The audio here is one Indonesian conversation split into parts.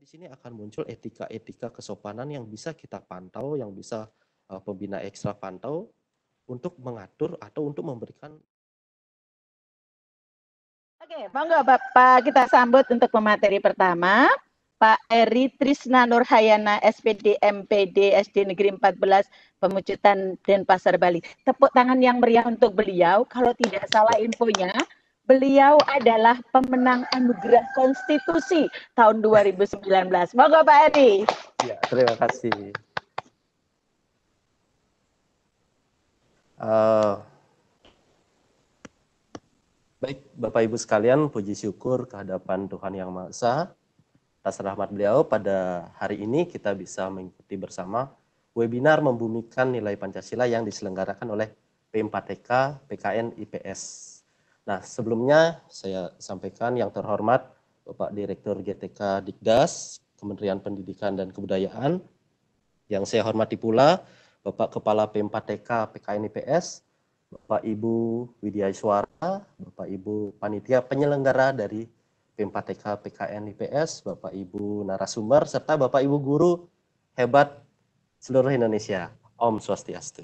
di sini akan muncul etika-etika kesopanan yang bisa kita pantau, yang bisa pembina ekstra pantau untuk mengatur atau untuk memberikan. Oke, monggo Bapak kita sambut untuk pemateri pertama, Pak Eri Trisna Nurhayana, SPD MPD SD Negeri 14 Pemucutan Denpasar, Bali. Tepuk tangan yang meriah untuk beliau. Kalau tidak salah infonya, beliau adalah pemenang anugerah konstitusi tahun 2019. Monggo Pak Eri. Ya, terima kasih. Baik, Bapak Ibu sekalian, puji syukur kehadapan Tuhan Yang Maha Esa. Atas rahmat beliau, pada hari ini kita bisa mengikuti bersama webinar membumikan nilai Pancasila yang diselenggarakan oleh P4TK PKN IPS. Nah, sebelumnya saya sampaikan yang terhormat Bapak Direktur GTK Dikdas, Kementerian Pendidikan dan Kebudayaan, yang saya hormati pula Bapak Kepala P4TK PKN IPS, Bapak Ibu Widiaiswara, Bapak Ibu Panitia Penyelenggara dari P4TK PKN IPS, Bapak Ibu narasumber, serta Bapak Ibu guru hebat seluruh Indonesia. Om Swastiastu.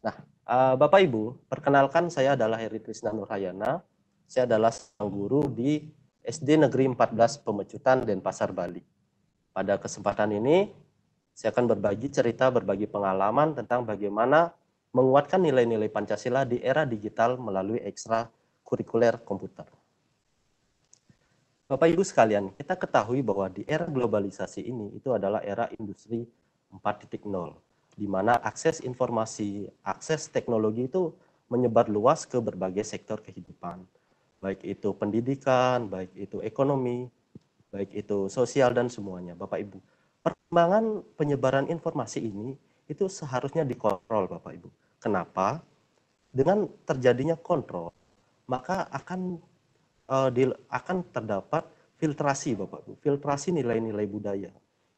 Nah, Bapak Ibu, perkenalkan saya adalah Eri Trisna Nurhayana. Saya adalah seorang guru di SD Negeri 14 Pemecutan Denpasar, Bali. Pada kesempatan ini, saya akan berbagi cerita, berbagi pengalaman tentang bagaimana menguatkan nilai-nilai Pancasila di era digital melalui ekstra kurikuler komputer. Bapak Ibu sekalian, kita ketahui bahwa di era globalisasi ini itu adalah era industri 4.0, di mana akses informasi, akses teknologi itu menyebar luas ke berbagai sektor kehidupan, baik itu pendidikan, baik itu ekonomi, baik itu sosial dan semuanya. Bapak Ibu, perkembangan penyebaran informasi ini itu seharusnya dikontrol, Bapak Ibu. Kenapa? Dengan terjadinya kontrol, maka akan terdapat filtrasi, Bapak Ibu, filtrasi nilai-nilai budaya.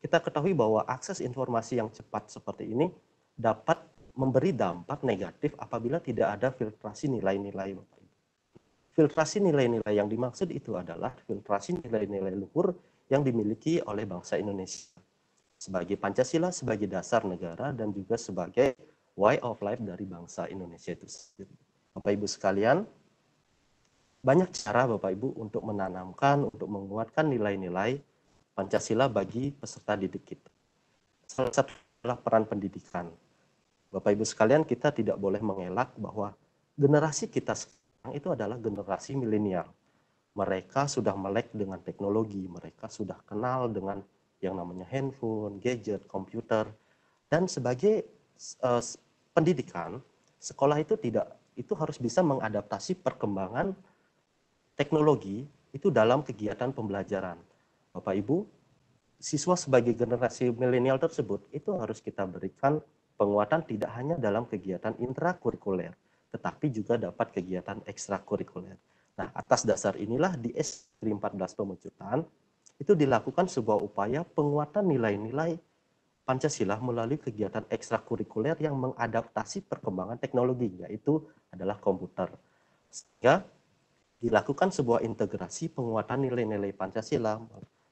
Kita ketahui bahwa akses informasi yang cepat seperti ini dapat memberi dampak negatif apabila tidak ada filtrasi nilai-nilai, Bapak Ibu. Filtrasi nilai-nilai yang dimaksud itu adalah filtrasi nilai-nilai luhur yang dimiliki oleh bangsa Indonesia sebagai Pancasila, sebagai dasar negara, dan juga sebagai way of life dari bangsa Indonesia itu sendiri. Bapak Ibu sekalian, banyak cara Bapak Ibu untuk menanamkan, untuk menguatkan nilai-nilai Pancasila bagi peserta didik kita. Salah satu adalah peran pendidikan. Bapak Ibu sekalian, kita tidak boleh mengelak bahwa generasi kita sekarang itu adalah generasi milenial. Mereka sudah melek dengan teknologi, mereka sudah kenal dengan yang namanya handphone, gadget, komputer, dan sebagai pendidikan, sekolah itu harus bisa mengadaptasi perkembangan teknologi itu dalam kegiatan pembelajaran. Bapak Ibu, siswa sebagai generasi milenial tersebut itu harus kita berikan penguatan tidak hanya dalam kegiatan intrakurikuler, tetapi juga dapat kegiatan ekstrakurikuler. Nah, atas dasar inilah di SD 14 Pemecutan itu dilakukan sebuah upaya penguatan nilai-nilai Pancasila melalui kegiatan ekstrakurikuler yang mengadaptasi perkembangan teknologi, yaitu adalah komputer. Sehingga dilakukan sebuah integrasi penguatan nilai-nilai Pancasila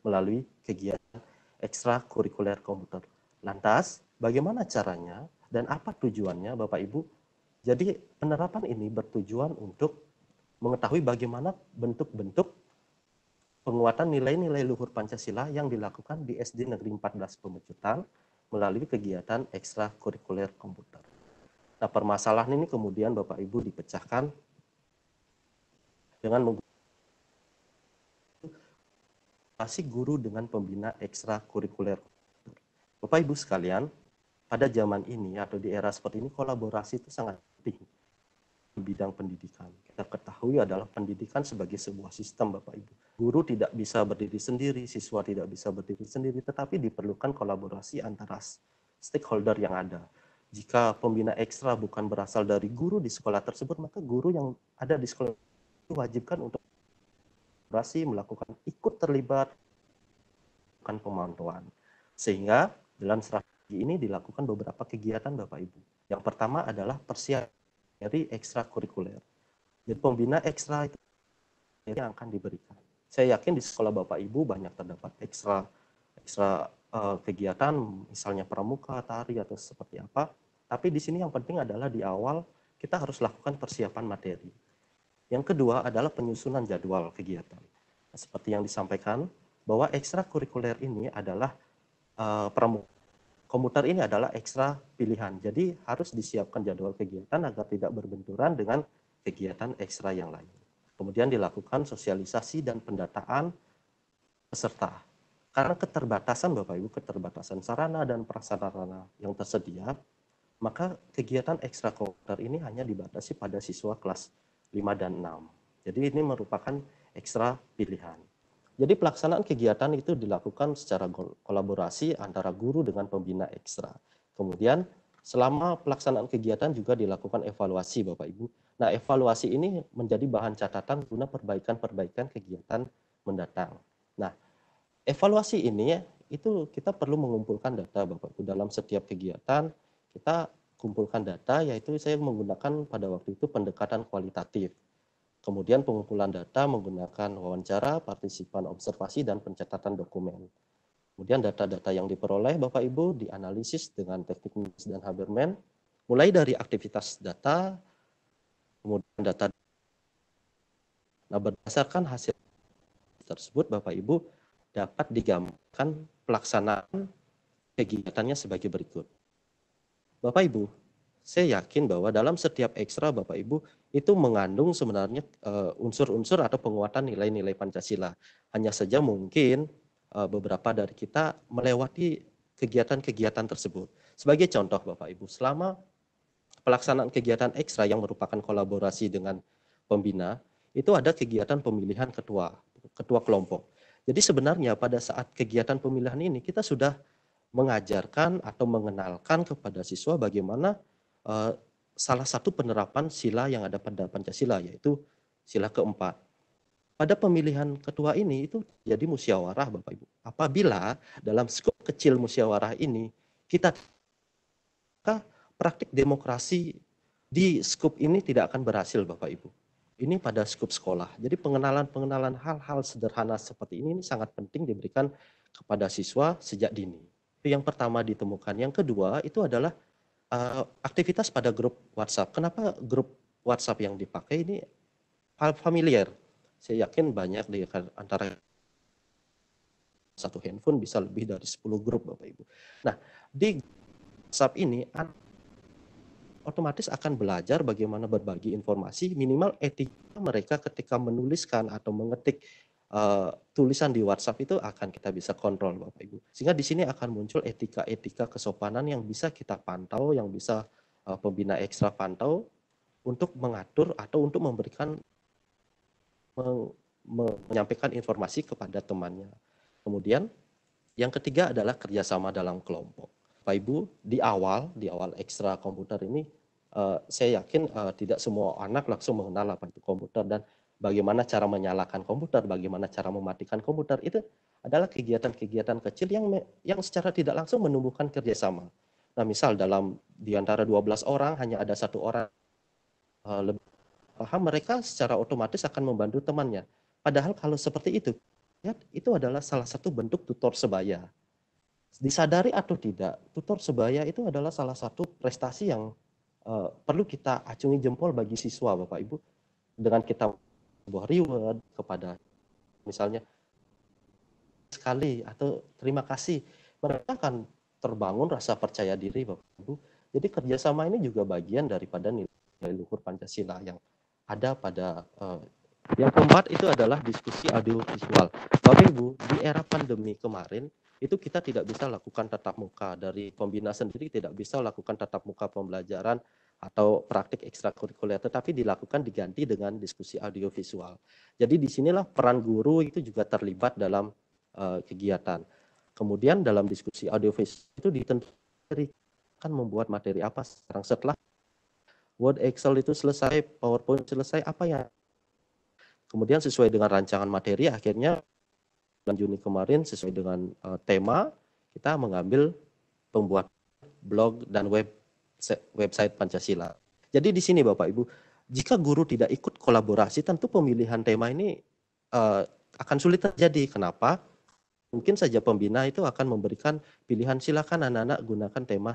melalui kegiatan ekstrakurikuler komputer. Lantas, bagaimana caranya dan apa tujuannya, Bapak Ibu? Jadi, penerapan ini bertujuan untuk mengetahui bagaimana bentuk-bentuk penguatan nilai-nilai luhur Pancasila yang dilakukan di SD Negeri 14 Pemecutan melalui kegiatan ekstrakurikuler komputer. Nah, permasalahan ini kemudian Bapak Ibu dipecahkan dengan menggunakan guru dengan pembina ekstrakurikuler. Bapak Ibu sekalian, pada zaman ini atau di era seperti ini kolaborasi itu sangat penting di bidang pendidikan. Kita ketahui adalah pendidikan sebagai sebuah sistem, Bapak Ibu. Guru tidak bisa berdiri sendiri, siswa tidak bisa berdiri sendiri, tetapi diperlukan kolaborasi antara stakeholder yang ada. Jika pembina ekstra bukan berasal dari guru di sekolah tersebut, maka guru yang ada di sekolah itu wajibkan untuk kolaborasi, melakukan ikut terlibat, melakukan pemantauan. Sehingga dalam strategi ini dilakukan beberapa kegiatan, Bapak Ibu. Yang pertama adalah persiapan dari ekstrakurikuler. Jadi pembina ekstra itu yang akan diberikan. Saya yakin di sekolah Bapak Ibu banyak terdapat ekstra kegiatan, misalnya pramuka, tari atau seperti apa. Tapi di sini yang penting adalah di awal kita harus lakukan persiapan materi. Yang kedua adalah penyusunan jadwal kegiatan. Nah, seperti yang disampaikan bahwa ekstrakurikuler ini adalah pramuka. Komuter ini adalah ekstra pilihan. Jadi harus disiapkan jadwal kegiatan agar tidak berbenturan dengan kegiatan ekstra yang lain. Kemudian dilakukan sosialisasi dan pendataan peserta. Karena keterbatasan Bapak Ibu, keterbatasan sarana dan prasarana yang tersedia, maka kegiatan ekstrakurikuler ini hanya dibatasi pada siswa kelas 5 dan 6. Jadi ini merupakan ekstra pilihan. Jadi pelaksanaan kegiatan itu dilakukan secara kolaborasi antara guru dengan pembina ekstra. Kemudian selama pelaksanaan kegiatan juga dilakukan evaluasi Bapak Ibu. Nah, evaluasi ini menjadi bahan catatan guna perbaikan-perbaikan kegiatan mendatang. Nah, evaluasi ini itu kita perlu mengumpulkan data Bapak Ibu dalam setiap kegiatan. Kita kumpulkan data, yaitu saya menggunakan pada waktu itu pendekatan kualitatif. Kemudian pengumpulan data menggunakan wawancara, partisipan observasi, dan pencatatan dokumen. Kemudian data-data yang diperoleh Bapak Ibu dianalisis dengan teknik Mills dan Haberman, mulai dari aktivitas data, kemudian data. Nah, berdasarkan hasil tersebut Bapak Ibu dapat digambarkan pelaksanaan kegiatannya sebagai berikut. Bapak Ibu, saya yakin bahwa dalam setiap ekstra Bapak Ibu itu mengandung sebenarnya unsur-unsur atau penguatan nilai-nilai Pancasila. Hanya saja mungkin beberapa dari kita melewati kegiatan-kegiatan tersebut. Sebagai contoh Bapak Ibu, selama pelaksanaan kegiatan ekstra yang merupakan kolaborasi dengan pembina, itu ada kegiatan pemilihan ketua kelompok. Jadi sebenarnya pada saat kegiatan pemilihan ini kita sudah mengajarkan atau mengenalkan kepada siswa bagaimana salah satu penerapan sila yang ada pada Pancasila, yaitu sila keempat. Pada pemilihan ketua ini itu jadi musyawarah Bapak Ibu. Apabila dalam skop kecil musyawarah ini kita praktik demokrasi di skop ini tidak akan berhasil Bapak Ibu. Ini pada skop sekolah. Jadi pengenalan hal-hal sederhana seperti ini sangat penting diberikan kepada siswa sejak dini. Itu yang pertama ditemukan. Yang kedua itu adalah aktivitas pada grup WhatsApp. Kenapa grup WhatsApp yang dipakai ini hal familiar? Saya yakin banyak di antara satu handphone bisa lebih dari 10 grup Bapak Ibu. Nah, di WhatsApp ini otomatis akan belajar bagaimana berbagi informasi, minimal etika mereka ketika menuliskan atau mengetik tulisan di WhatsApp itu akan kita bisa kontrol Bapak Ibu. Sehingga di sini akan muncul etika-etika kesopanan yang bisa kita pantau, yang bisa pembina ekstra pantau untuk mengatur atau untuk memberikan menyampaikan informasi kepada temannya. Kemudian yang ketiga adalah kerjasama dalam kelompok. Bapak Ibu, di awal ekstra komputer ini saya yakin tidak semua anak langsung mengenal apa itu komputer dan bagaimana cara menyalakan komputer, bagaimana cara mematikan komputer, itu adalah kegiatan-kegiatan kecil yang secara tidak langsung menumbuhkan kerjasama. Nah, misal di antara 12 orang hanya ada satu orang lebih paham, mereka secara otomatis akan membantu temannya. Padahal kalau seperti itu adalah salah satu bentuk tutor sebaya. Disadari atau tidak, tutor sebaya itu adalah salah satu prestasi yang perlu kita acungi jempol bagi siswa Bapak Ibu, dengan kita sebuah reward kepada misalnya sekali atau terima kasih, mereka akan terbangun rasa percaya diri Bapak Ibu. Jadi kerjasama ini juga bagian daripada nilai luhur Pancasila yang ada pada yang keempat itu adalah diskusi audiovisual. Bapak Ibu, di era pandemi kemarin itu kita tidak bisa lakukan tatap muka, dari pembina sendiri tidak bisa lakukan tatap muka pembelajaran atau praktik ekstrakurikuler, tetapi diganti dengan diskusi audiovisual. Jadi disinilah peran guru itu juga terlibat dalam kegiatan. Kemudian dalam diskusi audiovisual itu ditentukan membuat materi apa setelah Word, Excel itu selesai, PowerPoint selesai, apa ya? Kemudian sesuai dengan rancangan materi, akhirnya bulan Juni kemarin sesuai dengan tema, kita mengambil pembuat blog dan website Pancasila. Jadi di sini Bapak Ibu, jika guru tidak ikut kolaborasi, tentu pemilihan tema ini akan sulit terjadi. Kenapa? mungkin saja pembina itu akan memberikan pilihan, silakan anak-anak gunakan tema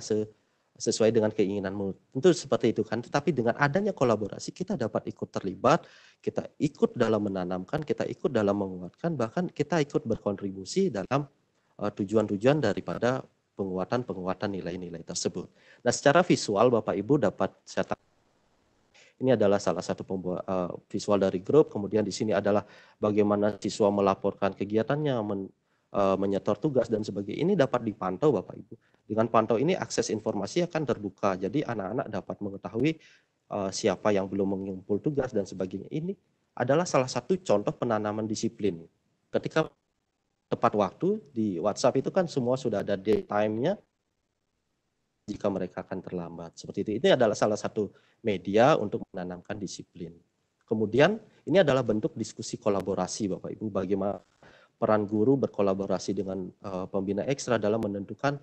sesuai dengan keinginanmu. Tentu seperti itu kan, tetapi dengan adanya kolaborasi kita dapat ikut terlibat, kita ikut dalam menanamkan, kita ikut dalam menguatkan, bahkan kita ikut berkontribusi dalam tujuan-tujuan daripada penguatan nilai-nilai tersebut. Nah, secara visual Bapak Ibu dapat saya ini adalah salah satu visual dari grup, kemudian di sini adalah bagaimana siswa melaporkan kegiatannya, menyetor tugas dan sebagainya. Ini dapat dipantau Bapak Ibu. Dengan pantau ini akses informasi akan terbuka. Jadi anak-anak dapat mengetahui siapa yang belum mengumpul tugas dan sebagainya. Ini adalah salah satu contoh penanaman disiplin. Ketika tepat waktu di WhatsApp itu kan semua sudah ada daytime-nya jika mereka akan terlambat. Seperti itu. Ini adalah salah satu media untuk menanamkan disiplin. Kemudian ini adalah bentuk diskusi kolaborasi Bapak Ibu, bagaimana peran guru berkolaborasi dengan pembina ekstra dalam menentukan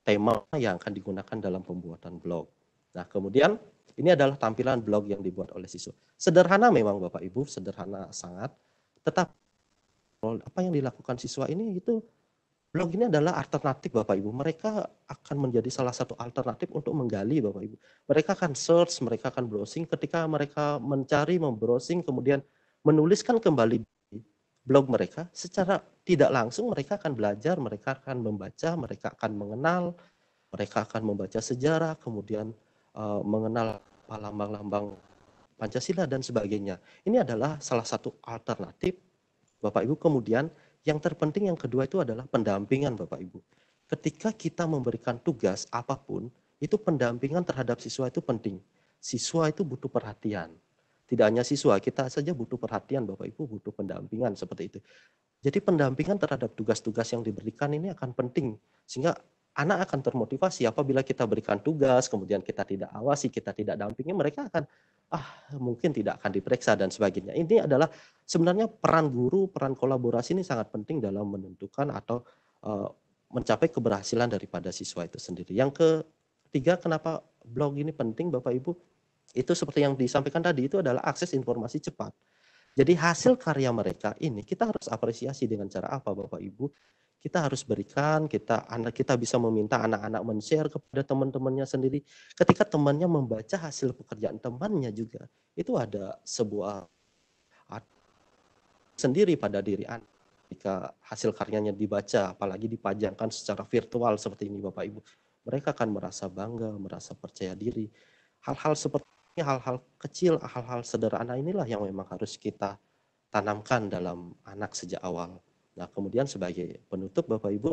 tema yang akan digunakan dalam pembuatan blog. Nah, kemudian ini adalah tampilan blog yang dibuat oleh siswa. Sederhana memang Bapak Ibu, sederhana sangat, tetapi apa yang dilakukan siswa ini itu blog ini adalah alternatif Bapak Ibu. Mereka akan menjadi salah satu alternatif untuk menggali Bapak Ibu. Mereka akan search, mereka akan browsing. Ketika mereka mencari, membrowsing, kemudian menuliskan kembali blog mereka, secara tidak langsung mereka akan belajar, mereka akan membaca, mereka akan mengenal, mereka akan membaca sejarah, kemudian mengenal lambang-lambang Pancasila dan sebagainya. Ini adalah salah satu alternatif Bapak Ibu. Kemudian yang terpenting yang kedua itu adalah pendampingan Bapak Ibu. Ketika kita memberikan tugas apapun, itu pendampingan terhadap siswa itu penting. Siswa itu butuh perhatian. Tidak hanya siswa, kita saja butuh perhatian Bapak Ibu, butuh pendampingan seperti itu. Jadi pendampingan terhadap tugas-tugas yang diberikan ini akan penting. Sehingga anak akan termotivasi apabila kita berikan tugas, kemudian kita tidak awasi, kita tidak dampingi, mereka akan mungkin tidak akan diperiksa dan sebagainya. Ini adalah sebenarnya peran guru, peran kolaborasi ini sangat penting dalam menentukan atau mencapai keberhasilan daripada siswa itu sendiri. Yang ketiga, kenapa blog ini penting Bapak Ibu? Itu seperti yang disampaikan tadi, itu adalah akses informasi cepat. Jadi hasil karya mereka ini kita harus apresiasi dengan cara apa Bapak Ibu? Kita harus berikan, kita bisa meminta anak-anak men-share kepada teman-temannya sendiri. Ketika temannya membaca hasil pekerjaan temannya juga, itu ada sebuah sendiri pada diri anak. Jika hasil karyanya dibaca, apalagi dipajangkan secara virtual seperti ini Bapak Ibu, mereka akan merasa bangga, merasa percaya diri. Hal-hal seperti ini, hal-hal kecil, hal-hal sederhana inilah yang memang harus kita tanamkan dalam anak sejak awal. Nah, kemudian sebagai penutup Bapak Ibu,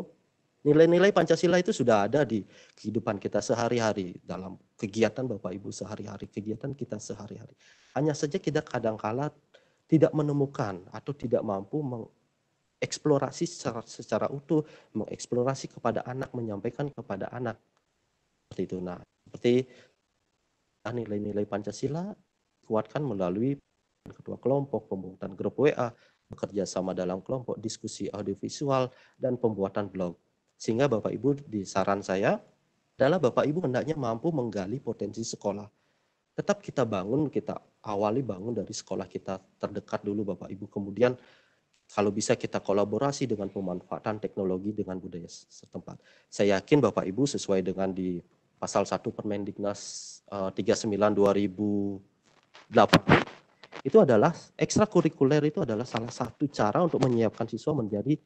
nilai-nilai Pancasila itu sudah ada di kehidupan kita sehari-hari, dalam kegiatan Bapak Ibu sehari-hari, kegiatan kita sehari-hari. Hanya saja kita kadangkala tidak menemukan atau tidak mampu mengeksplorasi secara utuh, mengeksplorasi kepada anak, menyampaikan kepada anak. Seperti itu. Nah, seperti nilai-nilai Pancasila dikuatkan melalui ketua kelompok, pembuatan grup WA, bekerja sama dalam kelompok, diskusi audiovisual, dan pembuatan blog. Sehingga Bapak Ibu, di saran saya adalah Bapak Ibu hendaknya mampu menggali potensi sekolah. Tetap kita awali bangun dari sekolah kita terdekat dulu Bapak Ibu. Kemudian kalau bisa kita kolaborasi dengan pemanfaatan teknologi dengan budaya setempat. Saya yakin Bapak Ibu sesuai dengan di pasal 1 Permendiknas 39/2008, itu adalah ekstrakurikuler, itu adalah salah satu cara untuk menyiapkan siswa menjadi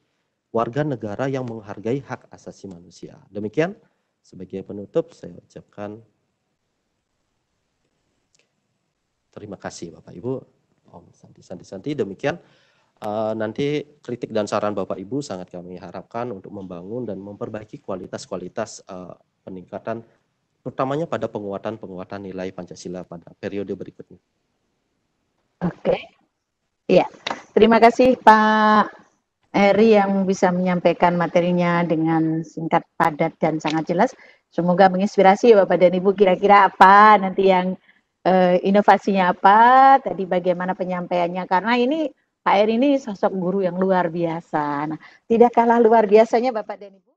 warga negara yang menghargai hak asasi manusia. Demikian sebagai penutup saya ucapkan terima kasih Bapak Ibu. Om Santi. Demikian nanti kritik dan saran Bapak Ibu sangat kami harapkan untuk membangun dan memperbaiki kualitas peningkatan, terutamanya pada penguatan nilai Pancasila pada periode berikutnya. Oke, ya, terima kasih Pak Eri yang bisa menyampaikan materinya dengan singkat, padat, dan sangat jelas. Semoga menginspirasi Bapak dan Ibu, kira-kira apa nanti yang inovasinya apa, tadi bagaimana penyampaiannya, karena ini Pak Eri ini sosok guru yang luar biasa. Nah, tidak kalah luar biasanya Bapak dan Ibu.